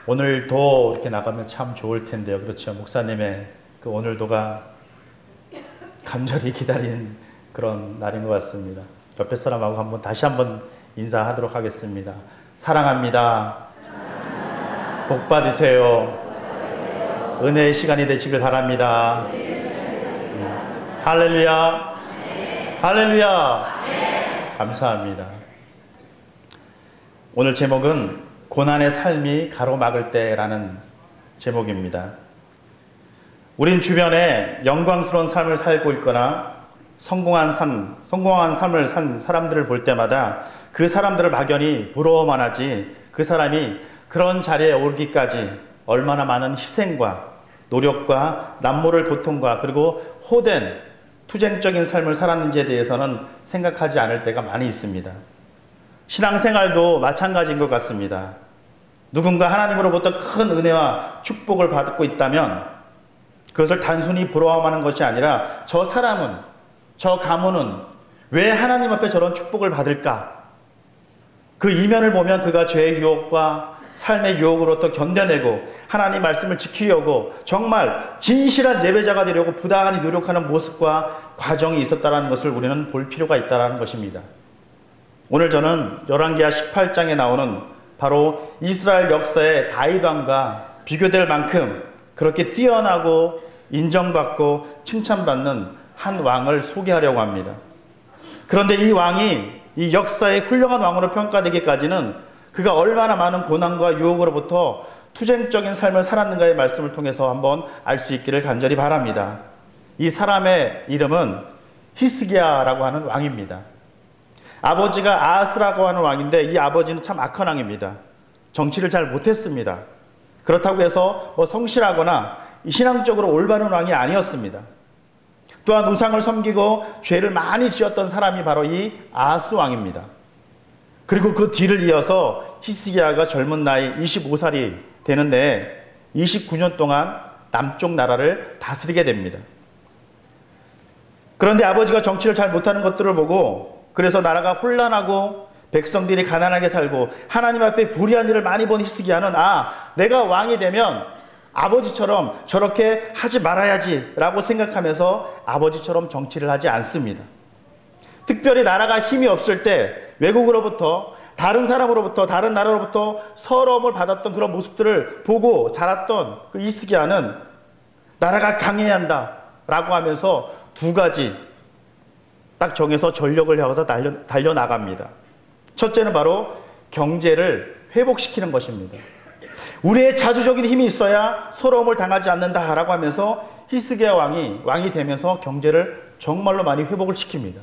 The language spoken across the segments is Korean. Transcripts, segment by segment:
오늘도 이렇게 나가면 참 좋을 텐데요. 그렇죠. 목사님의 그 오늘도가 간절히 기다린 그런 날인 것 같습니다. 옆에 사람하고 다시 한번 인사하도록 하겠습니다. 사랑합니다. 복 받으세요. 은혜의 시간이 되시길 바랍니다. 할렐루야. 할렐루야. 감사합니다. 오늘 제목은 고난의 삶이 가로막을 때라는 제목입니다. 우린 주변에 영광스러운 삶을 살고 있거나 성공한 삶을 산 사람들을 볼 때마다 그 사람들을 막연히 부러워만 하지, 그 사람이 그런 자리에 오르기까지 얼마나 많은 희생과 노력과 남모를 고통과 그리고 호된 투쟁적인 삶을 살았는지에 대해서는 생각하지 않을 때가 많이 있습니다. 신앙생활도 마찬가지인 것 같습니다. 누군가 하나님으로부터 큰 은혜와 축복을 받고 있다면 그것을 단순히 부러워하는 것이 아니라 저 사람은, 저 가문은 왜 하나님 앞에 저런 축복을 받을까? 그 이면을 보면 그가 죄의 유혹과 삶의 유혹으로부터 견뎌내고 하나님 말씀을 지키려고 정말 진실한 예배자가 되려고 부단히 노력하는 모습과 과정이 있었다는 것을 우리는 볼 필요가 있다는 것입니다. 오늘 저는 열왕기하 18장에 나오는 바로 이스라엘 역사의 다윗 왕과 비교될 만큼 그렇게 뛰어나고 인정받고 칭찬받는 한 왕을 소개하려고 합니다. 그런데 이 왕이 이 역사의 훌륭한 왕으로 평가되기까지는 그가 얼마나 많은 고난과 유혹으로부터 투쟁적인 삶을 살았는가의 말씀을 통해서 한번 알 수 있기를 간절히 바랍니다. 이 사람의 이름은 히스기야라고 하는 왕입니다. 아버지가 아하스라고 하는 왕인데 이 아버지는 참 악한 왕입니다. 정치를 잘 못했습니다. 그렇다고 해서 성실하거나 신앙적으로 올바른 왕이 아니었습니다. 또한 우상을 섬기고 죄를 많이 지었던 사람이 바로 이 아하스 왕입니다. 그리고 그 뒤를 이어서 히스기야가 젊은 나이 25살이 되는데 29년 동안 남쪽 나라를 다스리게 됩니다. 그런데 아버지가 정치를 잘 못하는 것들을 보고 그래서 나라가 혼란하고 백성들이 가난하게 살고 하나님 앞에 불의한 일을 많이 본 히스기야는 내가 왕이 되면 아버지처럼 저렇게 하지 말아야지 라고 생각하면서 아버지처럼 정치를 하지 않습니다. 특별히 나라가 힘이 없을 때 외국으로부터 다른 사람으로부터 다른 나라로부터 서러움을 받았던 그런 모습들을 보고 자랐던 그 히스기야는 나라가 강해야 한다 라고 하면서 두 가지 딱 정해서 전력을 향해서 달려나갑니다. 첫째는 바로 경제를 회복시키는 것입니다. 우리의 자주적인 힘이 있어야 서러움을 당하지 않는다라고 하면서 히스기야 왕이 되면서 경제를 정말로 많이 회복을 시킵니다.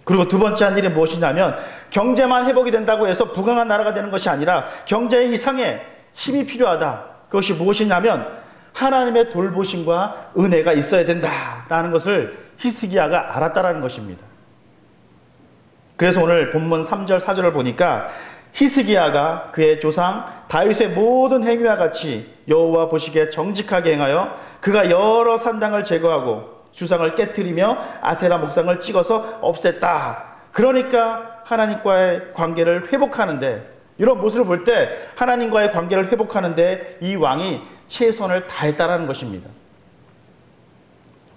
그리고 두 번째 한 일이 무엇이냐면 경제만 회복이 된다고 해서 부강한 나라가 되는 것이 아니라 경제 이상의 힘이 필요하다. 그것이 무엇이냐면 하나님의 돌보심과 은혜가 있어야 된다라는 것을 히스기야가 알았다라는 것입니다. 그래서 오늘 본문 3절 4절을 보니까 히스기야가 그의 조상 다윗의 모든 행위와 같이 여호와 보시기에 정직하게 행하여 그가 여러 산당을 제거하고 주상을 깨트리며 아세라 목상을 찍어서 없앴다. 그러니까 하나님과의 관계를 회복하는데, 이런 모습을 볼 때 하나님과의 관계를 회복하는데 이 왕이 최선을 다했다라는 것입니다.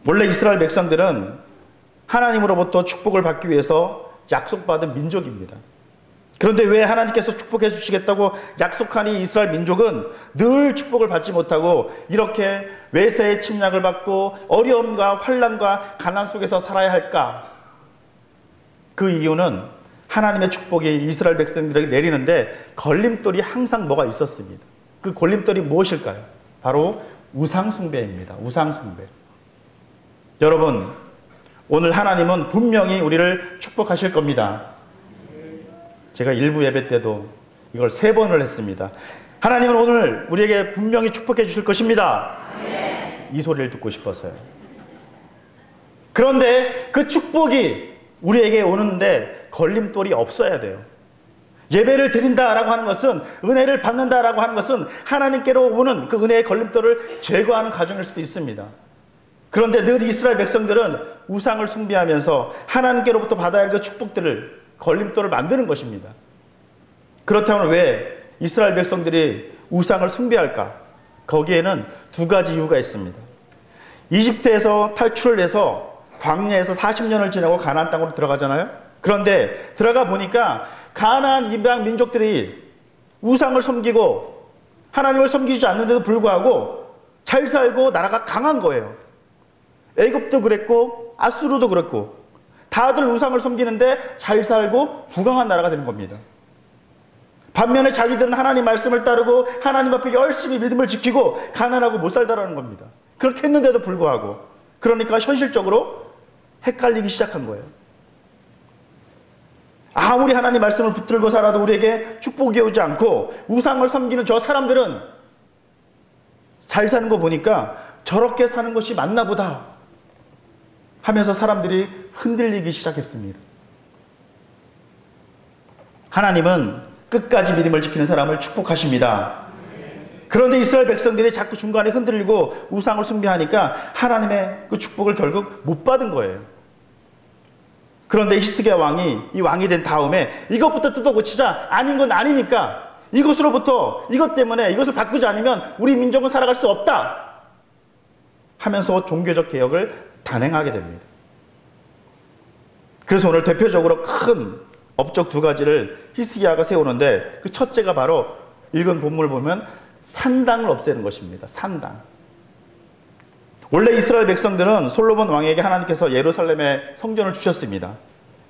원래 이스라엘 백성들은 하나님으로부터 축복을 받기 위해서 약속받은 민족입니다. 그런데 왜 하나님께서 축복해 주시겠다고 약속한 이 이스라엘 민족은 늘 축복을 받지 못하고 이렇게 외세의 침략을 받고 어려움과 환난과 가난 속에서 살아야 할까? 그 이유는 하나님의 축복이 이스라엘 백성들에게 내리는데 걸림돌이 항상 뭐가 있었습니다. 그 걸림돌이 무엇일까요? 바로 우상숭배입니다. 우상숭배. 여러분, 오늘 하나님은 분명히 우리를 축복하실 겁니다. 제가 일부 예배 때도 이걸 3번을 했습니다. 하나님은 오늘 우리에게 분명히 축복해 주실 것입니다. 이 소리를 듣고 싶어서요. 그런데 그 축복이 우리에게 오는데 걸림돌이 없어야 돼요. 예배를 드린다라고 하는 것은, 은혜를 받는다라고 하는 것은 하나님께로 오는 그 은혜의 걸림돌을 제거하는 과정일 수도 있습니다. 그런데 늘 이스라엘 백성들은 우상을 숭배하면서 하나님께로부터 받아야 할 그 축복들을, 걸림돌을 만드는 것입니다. 그렇다면 왜 이스라엘 백성들이 우상을 숭배할까? 거기에는 두 가지 이유가 있습니다. 이집트에서 탈출을 해서 광야에서 40년을 지나고 가나안 땅으로 들어가잖아요. 그런데 들어가 보니까 가나안 이방 민족들이 우상을 섬기고 하나님을 섬기지 않는데도 불구하고 잘 살고 나라가 강한 거예요. 애굽도 그랬고 아수르도 그랬고 다들 우상을 섬기는데 잘 살고 부강한 나라가 되는 겁니다. 반면에 자기들은 하나님 말씀을 따르고 하나님 앞에 열심히 믿음을 지키고 가난하고 못 살다라는 겁니다. 그렇게 했는데도 불구하고 그러니까 현실적으로 헷갈리기 시작한 거예요. 아무리 하나님 말씀을 붙들고 살아도 우리에게 축복이 오지 않고 우상을 섬기는 저 사람들은 잘 사는 거 보니까 저렇게 사는 것이 맞나 보다 하면서 사람들이 흔들리기 시작했습니다. 하나님은 끝까지 믿음을 지키는 사람을 축복하십니다. 그런데 이스라엘 백성들이 자꾸 중간에 흔들리고 우상을 숭배하니까 하나님의 그 축복을 결국 못 받은 거예요. 그런데 히스기야 왕이 이 왕이 된 다음에 이것부터 뜯어고치자. 아닌 건 아니니까 이것으로부터 이것 때문에 이것을 바꾸지 않으면 우리 민족은 살아갈 수 없다 하면서 종교적 개혁을 단행하게 됩니다. 그래서 오늘 대표적으로 큰 업적 두 가지를 히스기야가 세우는데 그 첫째가 바로 읽은 본문을 보면 산당을 없애는 것입니다. 산당. 원래 이스라엘 백성들은 솔로몬 왕에게 하나님께서 예루살렘에 성전을 주셨습니다.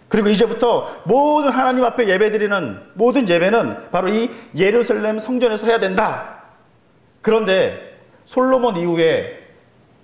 그리고 이제부터 모든 하나님 앞에 예배드리는 모든 예배는 바로 이 예루살렘 성전에서 해야 된다. 그런데 솔로몬 이후에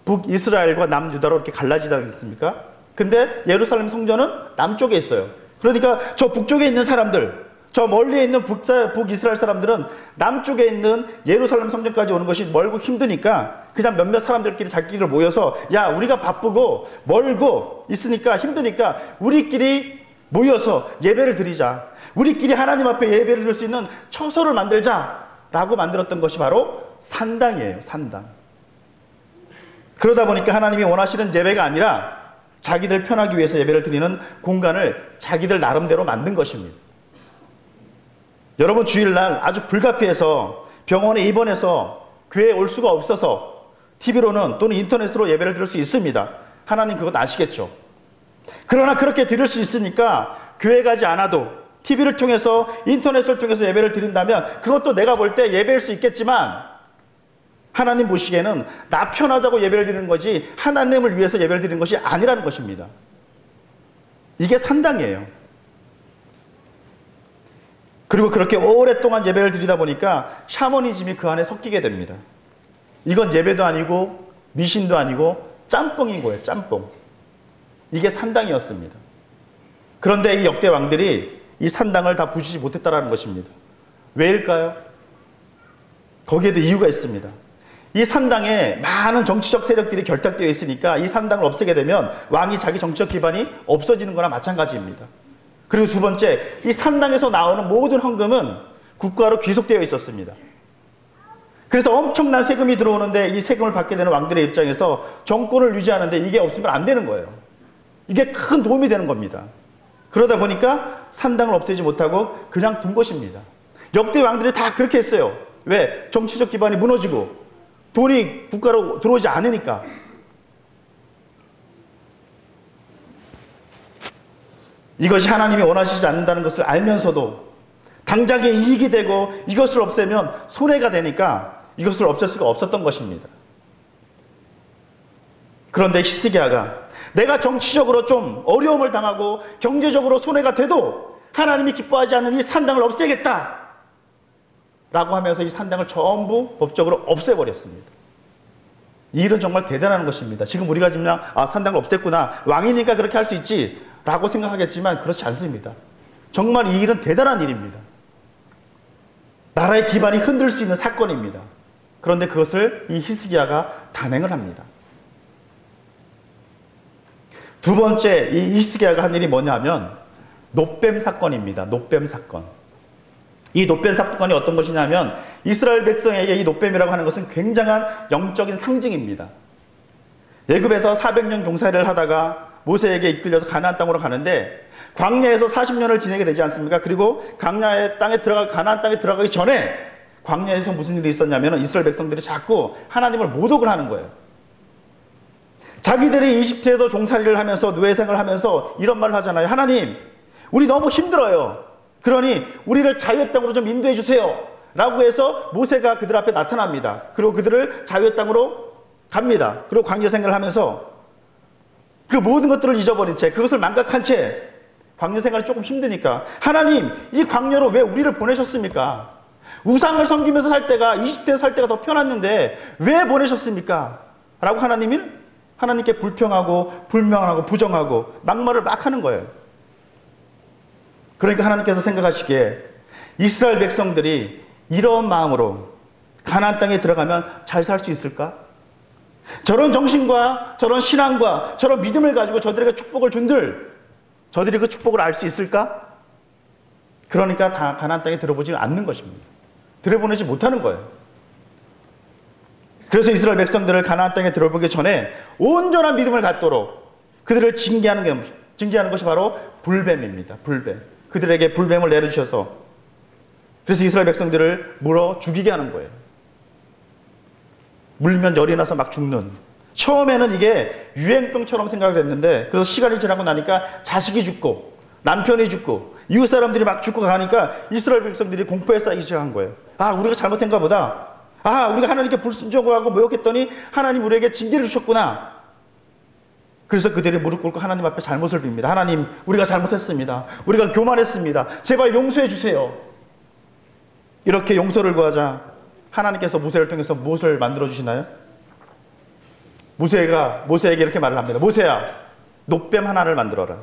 북이스라엘과 남유다로 이렇게 갈라지지 않습니까? 근데 예루살렘 성전은 남쪽에 있어요. 그러니까 저 북쪽에 있는 사람들, 저 멀리에 있는 북이스라엘 사람들은 남쪽에 있는 예루살렘 성전까지 오는 것이 멀고 힘드니까 그냥 몇몇 사람들끼리 자기들 모여서 야, 우리가 바쁘고 멀고 있으니까 힘드니까 우리끼리 모여서 예배를 드리자. 우리끼리 하나님 앞에 예배를 드릴 수 있는 처소를 만들자라고 만들었던 것이 바로 산당이에요. 산당. 그러다 보니까 하나님이 원하시는 예배가 아니라 자기들 편하기 위해서 예배를 드리는 공간을 자기들 나름대로 만든 것입니다. 여러분 주일날 아주 불가피해서 병원에 입원해서 교회에 올 수가 없어서 TV로는 또는 인터넷으로 예배를 드릴 수 있습니다. 하나님 그것 아시겠죠? 그러나 그렇게 드릴 수 있으니까 교회 가지 않아도 TV를 통해서 인터넷을 통해서 예배를 드린다면 그것도 내가 볼 때 예배일 수 있겠지만 하나님 보시기에는 나 편하자고 예배를 드리는 거지 하나님을 위해서 예배를 드리는 것이 아니라는 것입니다. 이게 산당이에요. 그리고 그렇게 오랫동안 예배를 드리다 보니까 샤머니즘이 그 안에 섞이게 됩니다. 이건 예배도 아니고 미신도 아니고 짬뽕인 거예요. 짬뽕. 이게 산당이었습니다. 그런데 이 역대 왕들이 이 산당을 다 부수지 못했다는 것입니다. 왜일까요? 거기에도 이유가 있습니다. 이 산당에 많은 정치적 세력들이 결탁되어 있으니까 이 산당을 없애게 되면 왕이 자기 정치적 기반이 없어지는 거나 마찬가지입니다. 그리고 두 번째, 이 산당에서 나오는 모든 헌금은 국가로 귀속되어 있었습니다. 그래서 엄청난 세금이 들어오는데 이 세금을 받게 되는 왕들의 입장에서 정권을 유지하는데 이게 없으면 안 되는 거예요. 이게 큰 도움이 되는 겁니다. 그러다 보니까 산당을 없애지 못하고 그냥 둔 것입니다. 역대 왕들이 다 그렇게 했어요. 왜? 정치적 기반이 무너지고 돈이 국가로 들어오지 않으니까. 이것이 하나님이 원하시지 않는다는 것을 알면서도 당장에 이익이 되고 이것을 없애면 손해가 되니까 이것을 없앨 수가 없었던 것입니다. 그런데 히스기야가 내가 정치적으로 좀 어려움을 당하고 경제적으로 손해가 돼도 하나님이 기뻐하지 않는 이 산당을 없애겠다 라고 하면서 이 산당을 전부 법적으로 없애버렸습니다. 이 일은 정말 대단한 것입니다. 지금 우리가 그냥 산당을 없앴구나, 왕이니까 그렇게 할 수 있지 라고 생각하겠지만 그렇지 않습니다. 정말 이 일은 대단한 일입니다. 나라의 기반이 흔들 수 있는 사건입니다. 그런데 그것을 이 히스기야가 단행을 합니다. 두 번째 이 히스기야가 한 일이 뭐냐 하면 놋뱀 사건입니다. 놋뱀 사건. 이 놋뱀 사건이 어떤 것이냐면 이스라엘 백성에게 이 놋뱀이라고 하는 것은 굉장한 영적인 상징입니다. 애굽에서 400년 종살이를 하다가 모세에게 이끌려서 가나안 땅으로 가는데 광야에서 40년을 지내게 되지 않습니까? 그리고 가나안 땅에 들어가기 전에 광야에서 무슨 일이 있었냐면 이스라엘 백성들이 자꾸 하나님을 모독을 하는 거예요. 자기들이 이집트에서 종살이를 하면서 노예생활을 하면서 이런 말을 하잖아요. 하나님, 우리 너무 힘들어요. 그러니 우리를 자유의 땅으로 좀 인도해 주세요. 라고 해서 모세가 그들 앞에 나타납니다. 그리고 그들을 자유의 땅으로 갑니다. 그리고 광야 생활을 하면서 그 모든 것들을 잊어버린 채, 그것을 망각한 채 광야 생활이 조금 힘드니까 하나님, 이 광야로 왜 우리를 보내셨습니까? 우상을 섬기면서 살 때가, 이집트에서 살 때가 더 편했는데 왜 보내셨습니까? 라고 하나님께 불평하고 불명하고 부정하고 막말을 막 하는 거예요. 그러니까 하나님께서 생각하시기에 이스라엘 백성들이 이런 마음으로 가나안 땅에 들어가면 잘 살 수 있을까? 저런 정신과 저런 신앙과 저런 믿음을 가지고 저들에게 축복을 준들, 저들이 그 축복을 알 수 있을까? 그러니까 다 가나안 땅에 들어보지 않는 것입니다. 들여보내지 못하는 거예요. 그래서 이스라엘 백성들을 가나안 땅에 들어보기 전에 온전한 믿음을 갖도록 그들을 징계하는 것이 바로 불뱀입니다. 불뱀. 그들에게 불뱀을 내려주셔서 그래서 이스라엘 백성들을 물어 죽이게 하는 거예요. 물면 열이 나서 막 죽는. 처음에는 이게 유행병처럼 생각을 했는데, 그래서 시간이 지나고 나니까 자식이 죽고 남편이 죽고 이웃 사람들이 막 죽고 가니까 이스라엘 백성들이 공포에 쌓이기 시작한 거예요. 아, 우리가 잘못한가 보다. 아, 우리가 하나님께 불순종을 하고 모욕했더니 하나님 우리에게 징계를 주셨구나. 그래서 그들이 무릎 꿇고 하나님 앞에 잘못을 빕니다. 하나님, 우리가 잘못했습니다. 우리가 교만했습니다. 제발 용서해 주세요. 이렇게 용서를 구하자 하나님께서 모세를 통해서 무엇을 만들어 주시나요? 모세가 모세에게 이렇게 말을 합니다. 모세야, 놋뱀 하나를 만들어라.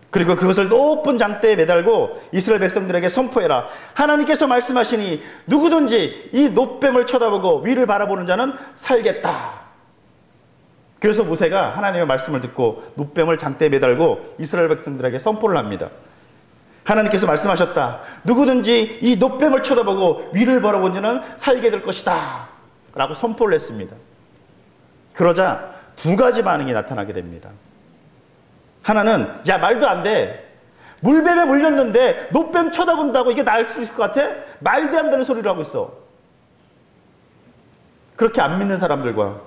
그리고 그것을 높은 장대에 매달고 이스라엘 백성들에게 선포해라. 하나님께서 말씀하시니 누구든지 이 놋뱀을 쳐다보고 위를 바라보는 자는 살겠다. 그래서 모세가 하나님의 말씀을 듣고 놋뱀을 장대에 매달고 이스라엘 백성들에게 선포를 합니다. 하나님께서 말씀하셨다. 누구든지 이 놋뱀을 쳐다보고 위를 바라보는 자는 살게 될 것이다. 라고 선포를 했습니다. 그러자 두 가지 반응이 나타나게 됩니다. 하나는, 야, 말도 안 돼. 물뱀에 물렸는데 놋뱀 쳐다본다고 이게 나을 수 있을 것 같아? 말도 안 되는 소리를 하고 있어. 그렇게 안 믿는 사람들과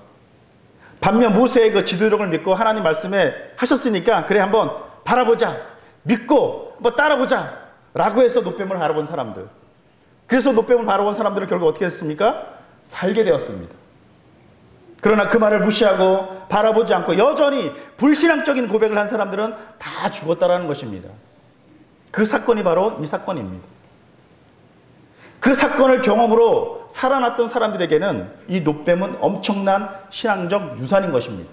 반면 모세의 그 지도력을 믿고 하나님 말씀에 하셨으니까 그래 한번 바라보자. 믿고 뭐 따라보자. 라고 해서 놋뱀을 바라본 사람들. 그래서 놋뱀을 바라본 사람들은 결국 어떻게 했습니까? 살게 되었습니다. 그러나 그 말을 무시하고 바라보지 않고 여전히 불신앙적인 고백을 한 사람들은 다 죽었다라는 것입니다. 그 사건이 바로 이 사건입니다. 그 사건을 경험으로 살아났던 사람들에게는 이 놋뱀은 엄청난 신앙적 유산인 것입니다.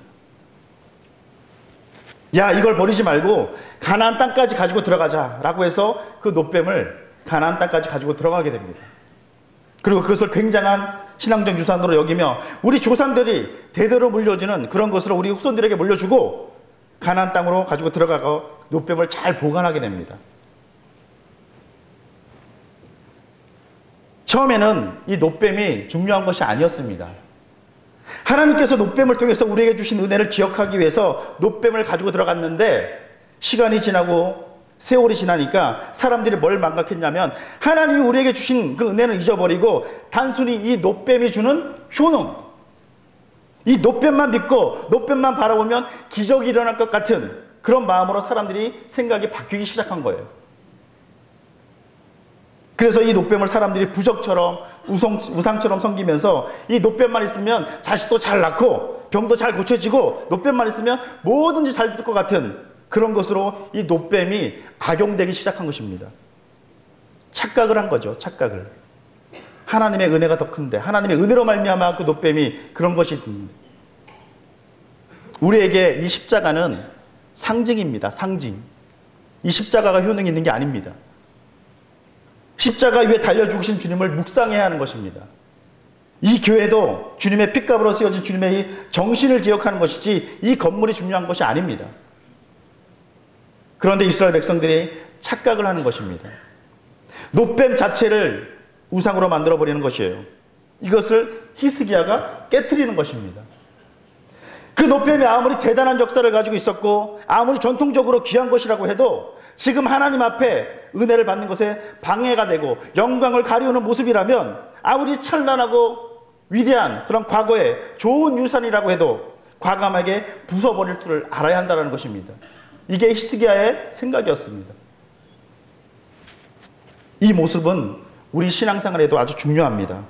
야, 이걸 버리지 말고 가나안 땅까지 가지고 들어가자라고 해서 그 놋뱀을 가나안 땅까지 가지고 들어가게 됩니다. 그리고 그것을 굉장한 신앙적 유산으로 여기며 우리 조상들이 대대로 물려주는 그런 것으로 우리 후손들에게 물려주고 가나안 땅으로 가지고 들어가고 놋뱀을 잘 보관하게 됩니다. 처음에는 이 놋뱀이 중요한 것이 아니었습니다. 하나님께서 놋뱀을 통해서 우리에게 주신 은혜를 기억하기 위해서 놋뱀을 가지고 들어갔는데 시간이 지나고 세월이 지나니까 사람들이 뭘 망각했냐면 하나님이 우리에게 주신 그 은혜는 잊어버리고 단순히 이 놋뱀이 주는 효능, 이 놋뱀만 믿고 놋뱀만 바라보면 기적이 일어날 것 같은 그런 마음으로 사람들이 생각이 바뀌기 시작한 거예요. 그래서 이 놋뱀을 사람들이 부적처럼 우상처럼 섬기면서 이 놋뱀만 있으면 자식도 잘 낳고 병도 잘 고쳐지고 놋뱀만 있으면 뭐든지 잘 될 것 같은 그런 것으로 이 놋뱀이 악용되기 시작한 것입니다. 착각을 한 거죠. 착각을. 하나님의 은혜가 더 큰데 하나님의 은혜로 말미암아 그 놋뱀이 그런 것이 우리에게 이 십자가는 상징입니다. 상징. 이 십자가가 효능이 있는 게 아닙니다. 십자가 위에 달려 죽으신 주님을 묵상해야 하는 것입니다. 이 교회도 주님의 핏값으로 쓰여진 주님의 이 정신을 기억하는 것이지 이 건물이 중요한 것이 아닙니다. 그런데 이스라엘 백성들이 착각을 하는 것입니다. 놋뱀 자체를 우상으로 만들어버리는 것이에요. 이것을 히스기야가 깨트리는 것입니다. 그 놋뱀이 아무리 대단한 역사를 가지고 있었고 아무리 전통적으로 귀한 것이라고 해도 지금 하나님 앞에 은혜를 받는 것에 방해가 되고 영광을 가리우는 모습이라면 아무리 찬란하고 위대한 그런 과거의 좋은 유산이라고 해도 과감하게 부숴버릴 줄을 알아야 한다는 것입니다. 이게 히스기야의 생각이었습니다. 이 모습은 우리 신앙생활에도 아주 중요합니다.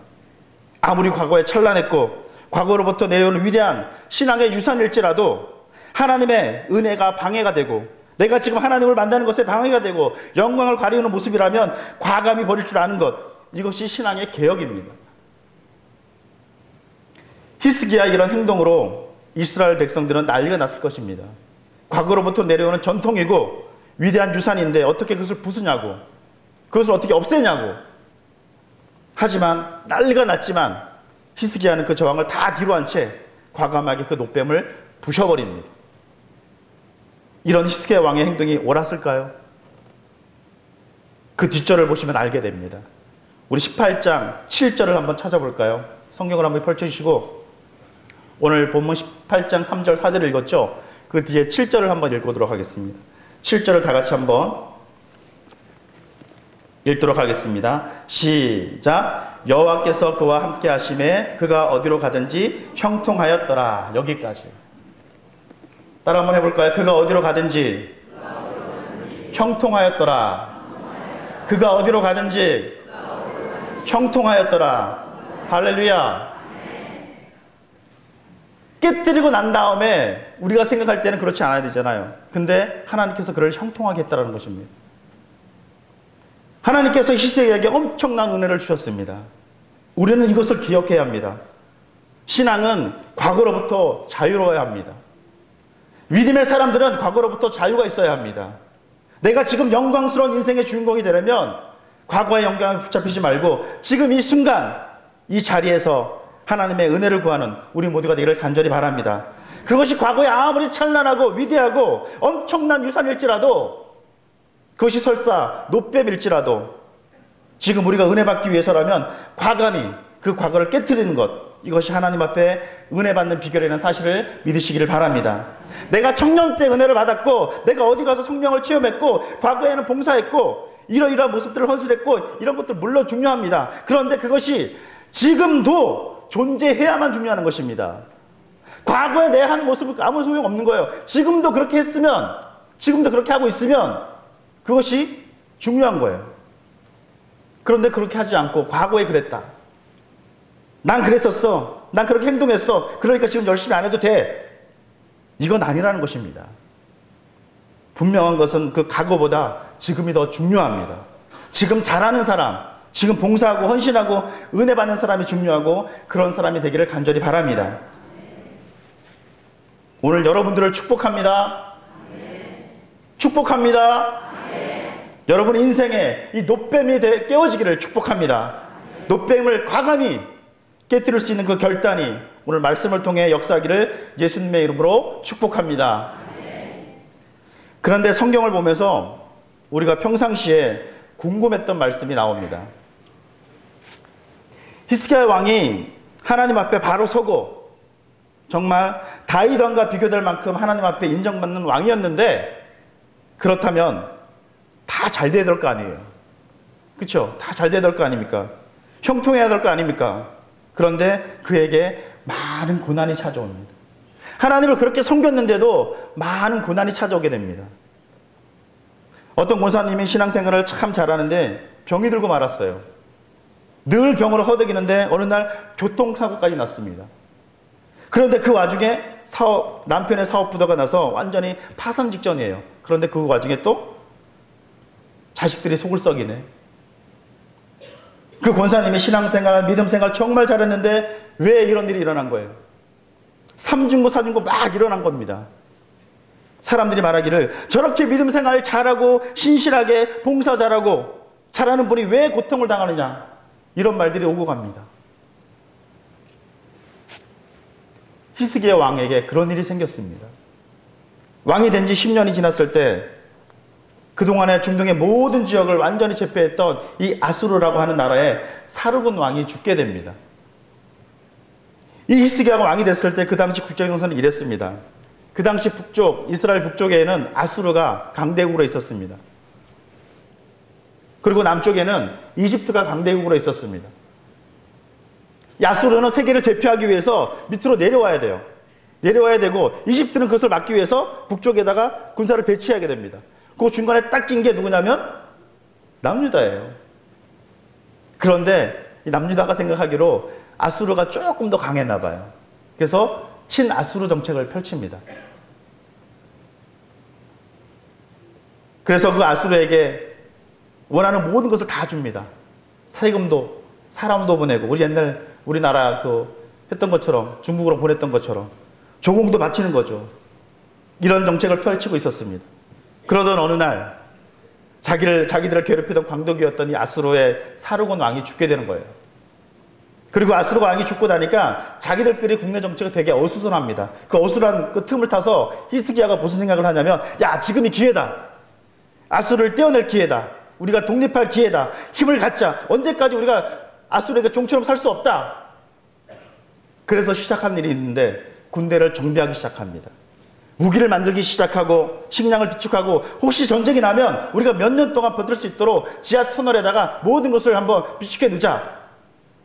아무리 과거에 찬란했고 과거로부터 내려오는 위대한 신앙의 유산일지라도 하나님의 은혜가 방해가 되고 내가 지금 하나님을 만나는 것에 방해가 되고 영광을 가리우는 모습이라면 과감히 버릴 줄 아는 것, 이것이 신앙의 개혁입니다. 히스기야 이런 행동으로 이스라엘 백성들은 난리가 났을 것입니다. 과거로부터 내려오는 전통이고 위대한 유산인데 어떻게 그것을 부수냐고, 그것을 어떻게 없애냐고. 하지만 난리가 났지만 히스기야는 그 저항을 다 뒤로 한 채 과감하게 그 노뱀을 부셔버립니다. 이런 히스기야 왕의 행동이 옳았을까요? 그 뒷절을 보시면 알게 됩니다. 우리 18장 7절을 한번 찾아볼까요? 성경을 한번 펼쳐주시고, 오늘 본문 18장 3절 4절 읽었죠? 그 뒤에 7절을 한번 읽도록 하겠습니다. 7절을 다 같이 한번 읽도록 하겠습니다. 시작. 여호와께서 그와 함께 하심에 그가 어디로 가든지 형통하였더라. 여기까지. 따라 한번 해볼까요? 그가 어디로 가든지 형통하였더라. 그가 어디로 가든지 형통하였더라. 할렐루야. 깨뜨리고 난 다음에 우리가 생각할 때는 그렇지 않아야 되잖아요. 근데 하나님께서 그를 형통하게 했다는 것입니다. 하나님께서 히스기야에게 엄청난 은혜를 주셨습니다. 우리는 이것을 기억해야 합니다. 신앙은 과거로부터 자유로워야 합니다. 믿음의 사람들은 과거로부터 자유가 있어야 합니다. 내가 지금 영광스러운 인생의 주인공이 되려면 과거의 영광에 붙잡히지 말고 지금 이 순간 이 자리에서 하나님의 은혜를 구하는 우리 모두가 되기를 간절히 바랍니다. 그것이 과거에 아무리 찬란하고 위대하고 엄청난 유산일지라도, 그것이 설사 노뱀일지라도 지금 우리가 은혜 받기 위해서라면 과감히 그 과거를 깨트리는 것, 이것이 하나님 앞에 은혜 받는 비결이라는 사실을 믿으시기를 바랍니다. 내가 청년 때 은혜를 받았고 내가 어디 가서 성령을 체험했고 과거에는 봉사했고 이러이러한 모습들을 헌신했고 이런 것들 물론 중요합니다. 그런데 그것이 지금도 존재해야만 중요한 것입니다. 과거에 내 한 모습은 아무 소용없는 거예요. 지금도 그렇게 했으면, 지금도 그렇게 하고 있으면 그것이 중요한 거예요. 그런데 그렇게 하지 않고 과거에 그랬다, 난 그랬었어, 난 그렇게 행동했어, 그러니까 지금 열심히 안 해도 돼, 이건 아니라는 것입니다. 분명한 것은 그 과거보다 지금이 더 중요합니다. 지금 잘하는 사람, 지금 봉사하고 헌신하고 은혜 받는 사람이 중요하고 그런 사람이 되기를 간절히 바랍니다. 오늘 여러분들을 축복합니다. 축복합니다. 여러분 인생에 이 노뱀이 깨어지기를 축복합니다. 노뱀을 과감히 깨뜨릴 수 있는 그 결단이 오늘 말씀을 통해 역사하기를 예수님의 이름으로 축복합니다. 그런데 성경을 보면서 우리가 평상시에 궁금했던 말씀이 나옵니다. 히스기야 왕이 하나님 앞에 바로 서고 정말 다윗 왕과 비교될 만큼 하나님 앞에 인정받는 왕이었는데, 그렇다면 다 잘 돼야 될 거 아니에요. 그렇죠? 다 잘 돼야 될 거 아닙니까? 형통해야 될 거 아닙니까? 그런데 그에게 많은 고난이 찾아옵니다. 하나님을 그렇게 섬겼는데도 많은 고난이 찾아오게 됩니다. 어떤 권사님이 신앙생활을 참 잘하는데 병이 들고 말았어요. 늘 병으로 허덕이는데 어느 날 교통사고까지 났습니다. 그런데 그 와중에 남편의 사업 부도가 나서 완전히 파산 직전이에요. 그런데 그 와중에 또 자식들이 속을 썩이네. 그 권사님이 신앙생활, 믿음생활 정말 잘했는데 왜 이런 일이 일어난 거예요? 삼중고 사중고 막 일어난 겁니다. 사람들이 말하기를 저렇게 믿음생활 잘하고 신실하게 봉사 잘하고 잘하는 분이 왜 고통을 당하느냐, 이런 말들이 오고 갑니다. 히스기야 왕에게 그런 일이 생겼습니다. 왕이 된 지 10년이 지났을 때 그동안에 중동의 모든 지역을 완전히 제패했던 이 아수르라고 하는 나라에 사르곤 왕이 죽게 됩니다. 이 히스기야가 왕이 됐을 때 그 당시 국제정세는 이랬습니다. 그 당시 북쪽, 이스라엘 북쪽에는 아수르가 강대국으로 있었습니다. 그리고 남쪽에는 이집트가 강대국으로 있었습니다. 이 아수르는 세계를 제패하기 위해서 밑으로 내려와야 돼요. 내려와야 되고 이집트는 그것을 막기 위해서 북쪽에다가 군사를 배치하게 됩니다. 그 중간에 딱 낀 게 누구냐면 남유다예요. 그런데 이 남유다가 생각하기로 아수르가 조금 더 강했나 봐요. 그래서 친아수르 정책을 펼칩니다. 그래서 그 아수르에게 원하는 모든 것을 다 줍니다. 세금도 사람도 보내고 우리 옛날 우리나라 했던 것처럼 중국으로 보냈던 것처럼 조공도 바치는 거죠. 이런 정책을 펼치고 있었습니다. 그러던 어느 날 자기들을 괴롭히던 광독이었던 이 아수르의 사르곤 왕이 죽게 되는 거예요. 그리고 아수르 왕이 죽고 나니까 자기들끼리 국내 정치가 되게 어수선합니다. 그 어수선한 그 틈을 타서 히스기야가 무슨 생각을 하냐면, 야, 지금이 기회다. 아수르를 떼어낼 기회다. 우리가 독립할 기회다. 힘을 갖자. 언제까지 우리가 아수르에게 종처럼 살 수 없다. 그래서 시작한 일이 있는데 군대를 정비하기 시작합니다. 무기를 만들기 시작하고 식량을 비축하고 혹시 전쟁이 나면 우리가 몇 년 동안 버틸 수 있도록 지하 터널에다가 모든 것을 한번 비축해 두자.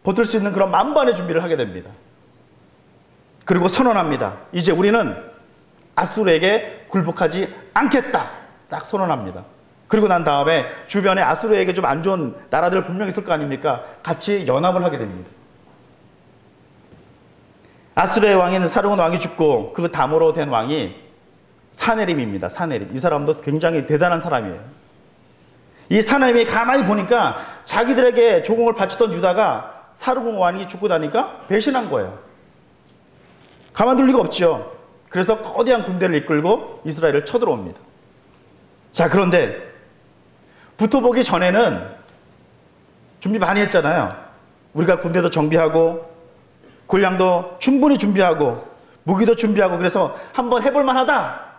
버틸 수 있는 그런 만반의 준비를 하게 됩니다. 그리고 선언합니다. 이제 우리는 아수르에게 굴복하지 않겠다. 딱 선언합니다. 그리고 난 다음에 주변에 아수르에게 좀 안 좋은 나라들 분명히 있을 거 아닙니까? 같이 연합을 하게 됩니다. 아수르의 왕인 사르곤 왕이 죽고 그 다음으로 된 왕이 사네림입니다. 사네림. 이 사람도 굉장히 대단한 사람이에요. 이 사네림이 가만히 보니까 자기들에게 조공을 바치던 유다가 사르곤 왕이 죽고 나니까 배신한 거예요. 가만둘 리가 없죠. 그래서 거대한 군대를 이끌고 이스라엘을 쳐들어옵니다. 자, 그런데 붙어보기 전에는 준비 많이 했잖아요. 우리가 군대도 정비하고 군량도 충분히 준비하고 무기도 준비하고 그래서 한번 해볼만 하다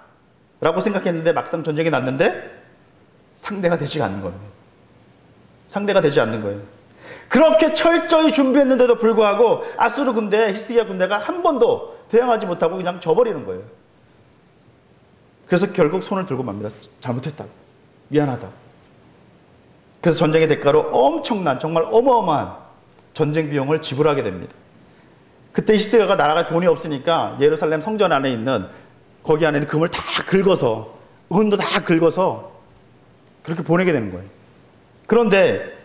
라고 생각했는데 막상 전쟁이 났는데 상대가 되지 않는 겁니다. 상대가 되지 않는 거예요. 그렇게 철저히 준비했는데도 불구하고 아수르 군대, 히스기야 군대가 한 번도 대항하지 못하고 그냥 져버리는 거예요. 그래서 결국 손을 들고 맙니다. 잘못했다. 미안하다. 그래서 전쟁의 대가로 엄청난 정말 어마어마한 전쟁 비용을 지불하게 됩니다. 그때 히스기야가 나라가 돈이 없으니까 예루살렘 성전 안에 있는 거기 안에 있는 금을 다 긁어서 은도 다 긁어서 그렇게 보내게 되는 거예요. 그런데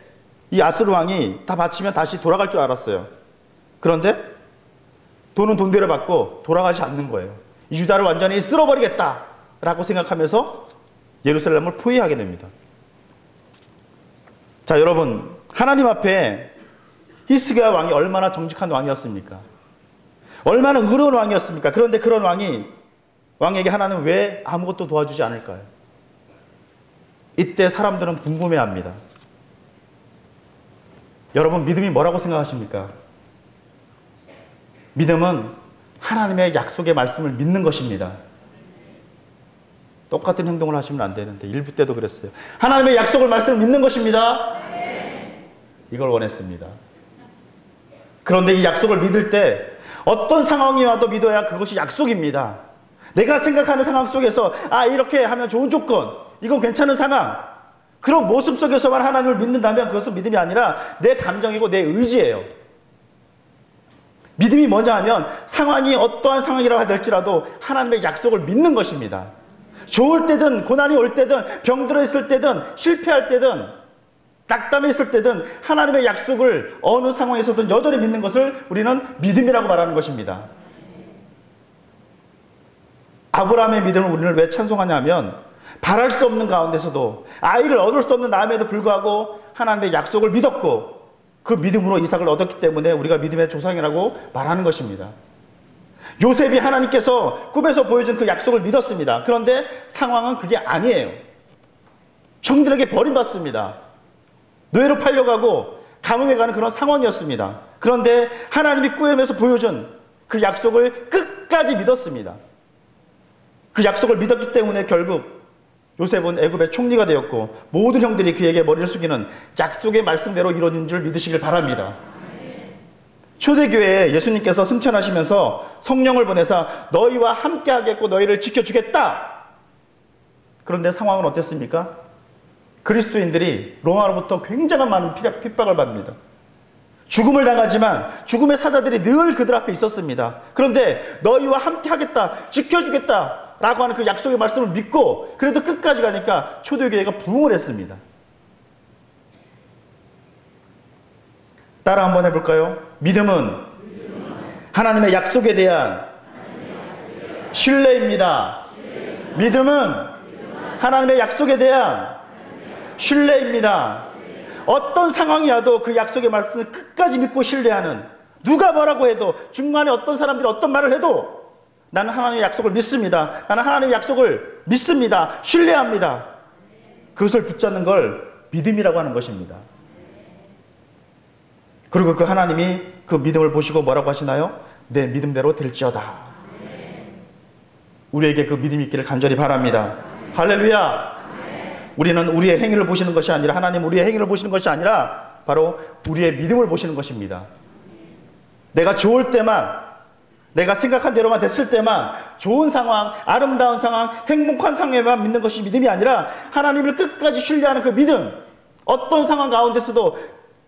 이 아수르 왕이 다 바치면 다시 돌아갈 줄 알았어요. 그런데 돈은 돈대로 받고 돌아가지 않는 거예요. 이 유다를 완전히 쓸어버리겠다라고 생각하면서 예루살렘을 포위하게 됩니다. 자, 여러분, 하나님 앞에 히스기야 왕이 얼마나 정직한 왕이었습니까? 얼마나 의로운 왕이었습니까? 그런데 그런 왕에게 하나님은 왜 아무것도 도와주지 않을까요? 이때 사람들은 궁금해합니다. 여러분, 믿음이 뭐라고 생각하십니까? 믿음은 하나님의 약속의 말씀을 믿는 것입니다. 똑같은 행동을 하시면 안 되는데 1부 때도 그랬어요. 하나님의 약속을 말씀을 믿는 것입니다. 이걸 원했습니다. 그런데 이 약속을 믿을 때 어떤 상황이 와도 믿어야 그것이 약속입니다. 내가 생각하는 상황 속에서 이렇게 하면 좋은 조건, 이건 괜찮은 상황, 그런 모습 속에서만 하나님을 믿는다면 그것은 믿음이 아니라 내 감정이고 내 의지예요. 믿음이 뭐냐 하면 상황이 어떠한 상황이라고 할지라도 하나님의 약속을 믿는 것입니다. 좋을 때든 고난이 올 때든 병들어 있을 때든 실패할 때든 낙담해 있을 때든 하나님의 약속을 어느 상황에서든 여전히 믿는 것을 우리는 믿음이라고 말하는 것입니다. 아브라함의 믿음을 우리는 왜 찬송하냐면 바랄 수 없는 가운데서도 아이를 얻을 수 없는 나음에도 불구하고 하나님의 약속을 믿었고 그 믿음으로 이삭을 얻었기 때문에 우리가 믿음의 조상이라고 말하는 것입니다. 요셉이 하나님께서 꿈에서 보여준 그 약속을 믿었습니다. 그런데 상황은 그게 아니에요. 형들에게 버림받습니다. 노예로 팔려가고 감옥에 가는 그런 상황이었습니다. 그런데 하나님이 꿈에서 보여준 그 약속을 끝까지 믿었습니다. 그 약속을 믿었기 때문에 결국 요셉은 애굽의 총리가 되었고 모든 형들이 그에게 머리를 숙이는 약속의 말씀대로 이루어진 줄 믿으시길 바랍니다. 초대교회에 예수님께서 승천하시면서 성령을 보내사 너희와 함께 하겠고 너희를 지켜주겠다. 그런데 상황은 어땠습니까? 그리스도인들이 로마로부터 굉장한 많은 핍박을 받습니다. 죽음을 당하지만 죽음의 사자들이 늘 그들 앞에 있었습니다. 그런데 너희와 함께 하겠다, 지켜주겠다 라고 하는 그 약속의 말씀을 믿고 그래도 끝까지 가니까 초대교회가 부흥을 했습니다. 따라 한번 해볼까요? 믿음은 하나님의 약속에 대한 신뢰입니다. 믿음은 하나님의 약속에 대한 신뢰입니다. 어떤 상황이 와도 그 약속의 말씀을 끝까지 믿고 신뢰하는, 누가 뭐라고 해도, 중간에 어떤 사람들이 어떤 말을 해도 나는 하나님의 약속을 믿습니다. 나는 하나님의 약속을 믿습니다. 신뢰합니다. 그것을 붙잡는 걸 믿음이라고 하는 것입니다. 그리고 그 하나님이 그 믿음을 보시고 뭐라고 하시나요? 내 믿음대로 될지어다. 우리에게 그 믿음이 있기를 간절히 바랍니다. 할렐루야. 우리는 우리의 행위를 보시는 것이 아니라, 하나님 우리의 행위를 보시는 것이 아니라 바로 우리의 믿음을 보시는 것입니다. 내가 좋을 때만, 내가 생각한 대로만 됐을 때만, 좋은 상황, 아름다운 상황, 행복한 상황에만 믿는 것이 믿음이 아니라 하나님을 끝까지 신뢰하는 그 믿음, 어떤 상황 가운데서도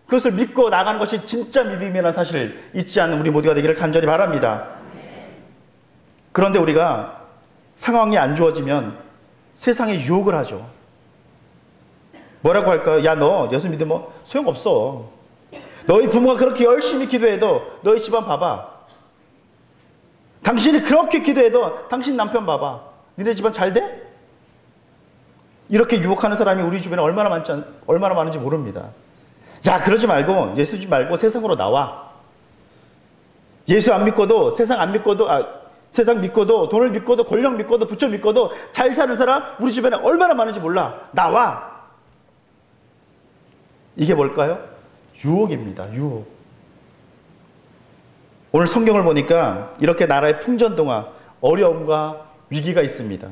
그것을 믿고 나가는 것이 진짜 믿음이라는 사실을 잊지 않는 우리 모두가 되기를 간절히 바랍니다. 그런데 우리가 상황이 안 좋아지면 세상에 유혹을 하죠. 뭐라고 할까요? 야, 너 예수 믿으면 소용없어. 너희 부모가 그렇게 열심히 기도해도 너희 집안 봐봐. 당신이 그렇게 기도해도 당신 남편 봐봐. 니네 집안 잘 돼? 이렇게 유혹하는 사람이 우리 주변에 얼마나 많은지 모릅니다. 야, 그러지 말고, 예수 믿지 말고 세상으로 나와. 예수 안 믿고도, 세상 안 믿고도, 세상 믿고도, 돈을 믿고도, 권력 믿고도, 부처 믿고도 잘 사는 사람 우리 주변에 얼마나 많은지 몰라. 나와. 이게 뭘까요? 유혹입니다. 유혹. 오늘 성경을 보니까 이렇게 나라의 풍전등화, 어려움과 위기가 있습니다.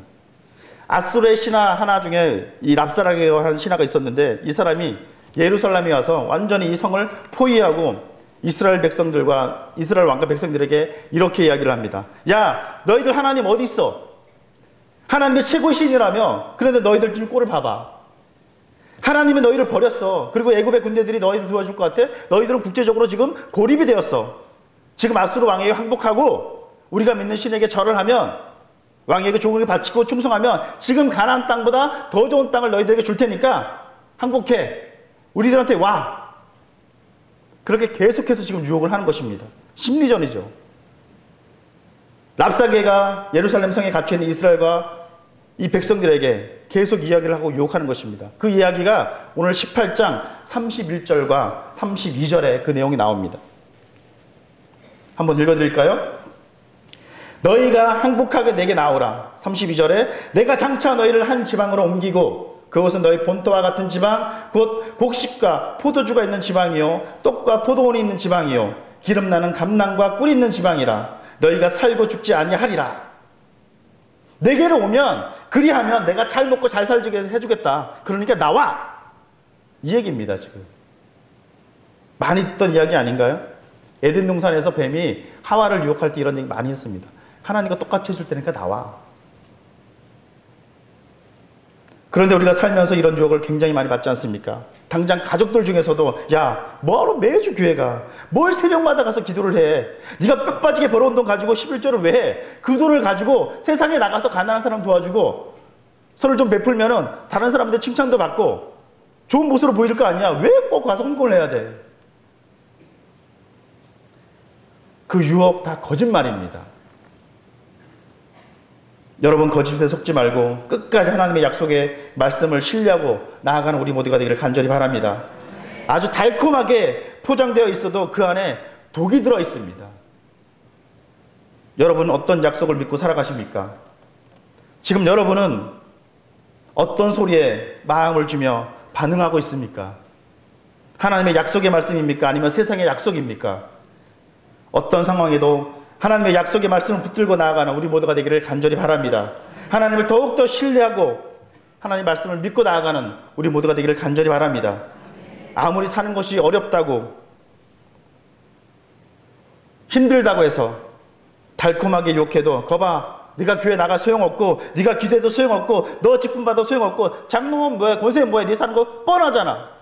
아수르의 신하 하나 중에 이 랍사라게가 하는 신하가 있었는데, 이 사람이 예루살렘에 와서 완전히 이 성을 포위하고 이스라엘 백성들과 이스라엘 왕과 백성들에게 이렇게 이야기를 합니다. 야, 너희들 하나님 어디 있어? 하나님의 최고의 신이라며. 그런데 너희들 지금 꼴을 봐봐. 하나님은 너희를 버렸어. 그리고 애굽의 군대들이 너희들 도와줄 것 같아? 너희들은 국제적으로 지금 고립이 되었어. 지금 아수르 왕에게 항복하고 우리가 믿는 신에게 절을 하면, 왕에게 조국을 바치고 충성하면 지금 가나안 땅보다 더 좋은 땅을 너희들에게 줄 테니까 항복해. 우리들한테 와. 그렇게 계속해서 지금 유혹을 하는 것입니다. 심리전이죠. 랍사게가 예루살렘 성에 갇혀있는 이스라엘과 이 백성들에게 계속 이야기를 하고 유혹하는 것입니다. 그 이야기가 오늘 18장 31절과 32절에 그 내용이 나옵니다. 한번 읽어드릴까요? 너희가 항복하게 내게 나오라. 32절에 내가 장차 너희를 한 지방으로 옮기고 그것은 너희 본토와 같은 지방, 곧 곡식과 포도주가 있는 지방이요 떡과 포도원이 있는 지방이요 기름나는 감람과 꿀이 있는 지방이라. 너희가 살고 죽지 아니하리라. 내게로 오면, 그리하면 내가 잘 먹고 잘 살게 해주겠다. 그러니까 나와. 이 얘기입니다. 지금 많이 듣던 이야기 아닌가요? 에덴 동산에서 뱀이 하와를 유혹할 때 이런 얘기 많이 했습니다. 하나님과 똑같이 해줄 테니까 나와. 그런데 우리가 살면서 이런 유혹을 굉장히 많이 받지 않습니까? 당장 가족들 중에서도 야, 뭐하러 매주 교회 가? 뭘 새벽마다 가서 기도를 해? 네가 뼈 빠지게 벌어온 돈 가지고 11조를 왜 해? 그 돈을 가지고 세상에 나가서 가난한 사람 도와주고 선을 좀 베풀면은 다른 사람한테 칭찬도 받고 좋은 모습으로 보일 거 아니야? 왜 꼭 가서 헌금을 해야 돼? 그 유혹 다 거짓말입니다. 여러분, 거짓에 속지 말고 끝까지 하나님의 약속의 말씀을 신뢰하고 나아가는 우리 모두가 되기를 간절히 바랍니다. 아주 달콤하게 포장되어 있어도 그 안에 독이 들어 있습니다. 여러분, 어떤 약속을 믿고 살아가십니까? 지금 여러분은 어떤 소리에 마음을 주며 반응하고 있습니까? 하나님의 약속의 말씀입니까? 아니면 세상의 약속입니까? 어떤 상황에도 하나님의 약속의 말씀을 붙들고 나아가는 우리 모두가 되기를 간절히 바랍니다. 하나님을 더욱더 신뢰하고 하나님의 말씀을 믿고 나아가는 우리 모두가 되기를 간절히 바랍니다. 아무리 사는 것이 어렵다고, 힘들다고 해서 달콤하게 욕해도 거봐, 네가 교회 나가 소용없고, 네가 기도해도 소용없고, 너 직분 받아 소용없고, 장로는 뭐야, 권세는 뭐야, 네 사는 거 뻔하잖아.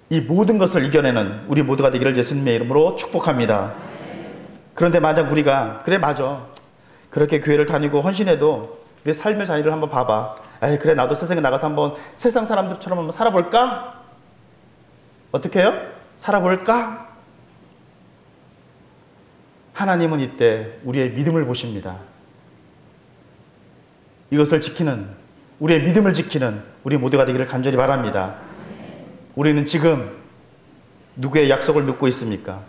이 모든 것을 이겨내는 우리 모두가 되기를 예수님의 이름으로 축복합니다. 그런데 만약 우리가 그래 맞아 그렇게 교회를 다니고 헌신해도 우리 삶의 자리를 한번 봐봐. 에이 그래 나도 세상에 나가서 한번 세상 사람들처럼 한번 살아볼까? 어떻게 해요? 살아볼까? 하나님은 이때 우리의 믿음을 보십니다. 이것을 지키는 우리의 믿음을 지키는 우리 모두가 되기를 간절히 바랍니다. 우리는 지금 누구의 약속을 믿고 있습니까?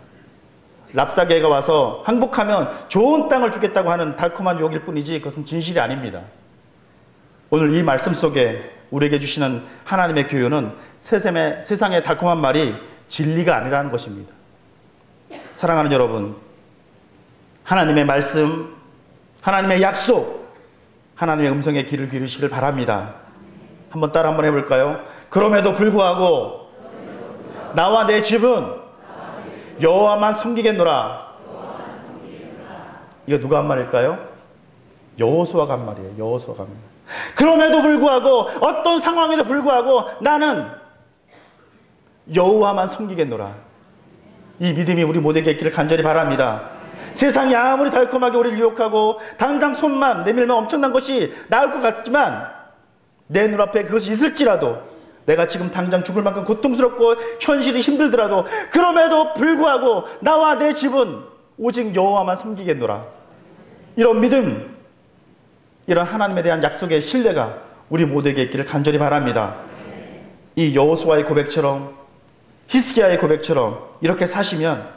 랍사게가 와서 항복하면 좋은 땅을 주겠다고 하는 달콤한 유혹일 뿐이지 그것은 진실이 아닙니다. 오늘 이 말씀 속에 우리에게 주시는 하나님의 교훈은 세상의 달콤한 말이 진리가 아니라는 것입니다. 사랑하는 여러분, 하나님의 말씀, 하나님의 약속, 하나님의 음성에 귀를 기울이시길 바랍니다. 한번 따라 한번 해볼까요? 그럼에도 불구하고 나와 내 집은 여호와만 섬기겠노라. 이거 누가 한 말일까요? 여호수아가 한 말이에요. 여호수아가 한 말. 그럼에도 불구하고 어떤 상황에도 불구하고 나는 여호와만 섬기겠노라. 이 믿음이 우리 모두에게 있기를 간절히 바랍니다. 세상이 아무리 달콤하게 우리를 유혹하고 당장 손만 내밀면 엄청난 것이 나올 것 같지만 내 눈앞에 그것이 있을지라도 내가 지금 당장 죽을 만큼 고통스럽고 현실이 힘들더라도 그럼에도 불구하고 나와 내 집은 오직 여호와만 섬기겠노라. 이런 믿음, 이런 하나님에 대한 약속의 신뢰가 우리 모두에게 있기를 간절히 바랍니다. 이 여호수아의 고백처럼 히스기야의 고백처럼 이렇게 사시면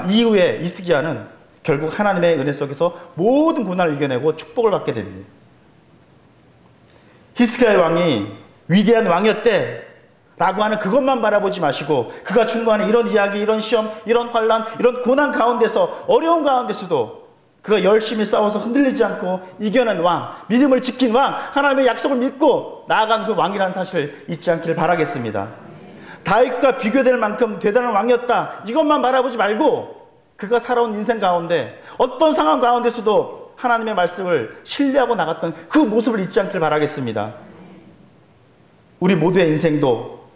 이후에 히스기야는 결국 하나님의 은혜 속에서 모든 고난을 이겨내고 축복을 받게 됩니다. 히스기야의 왕이 위대한 왕이었대 라고 하는 그것만 바라보지 마시고 그가 충고하는 이런 이야기, 이런 시험, 이런 환난, 이런 고난 가운데서 어려운 가운데서도 그가 열심히 싸워서 흔들리지 않고 이겨낸 왕, 믿음을 지킨 왕, 하나님의 약속을 믿고 나아간 그 왕이라는 사실을 잊지 않기를 바라겠습니다. 다윗과 비교될 만큼 대단한 왕이었다 이것만 바라보지 말고 그가 살아온 인생 가운데 어떤 상황 가운데서도 하나님의 말씀을 신뢰하고 나갔던 그 모습을 잊지 않기를 바라겠습니다. 우리 모두의 인생도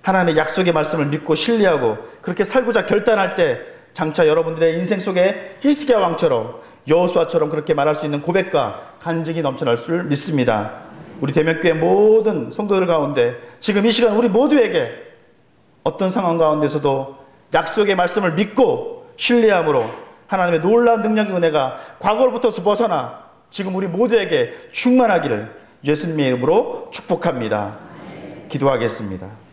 하나님의 약속의 말씀을 믿고 신뢰하고 그렇게 살고자 결단할 때 장차 여러분들의 인생 속에 히스기야 왕처럼 여호수아처럼 그렇게 말할 수 있는 고백과 간증이 넘쳐날 줄 믿습니다. 우리 대면교회 모든 성도들 가운데 지금 이 시간 우리 모두에게 어떤 상황 가운데서도 약속의 말씀을 믿고 신뢰함으로 하나님의 놀라운 능력의 은혜가 과거로부터 벗어나 지금 우리 모두에게 충만하기를 예수님의 이름으로 축복합니다. 기도하겠습니다.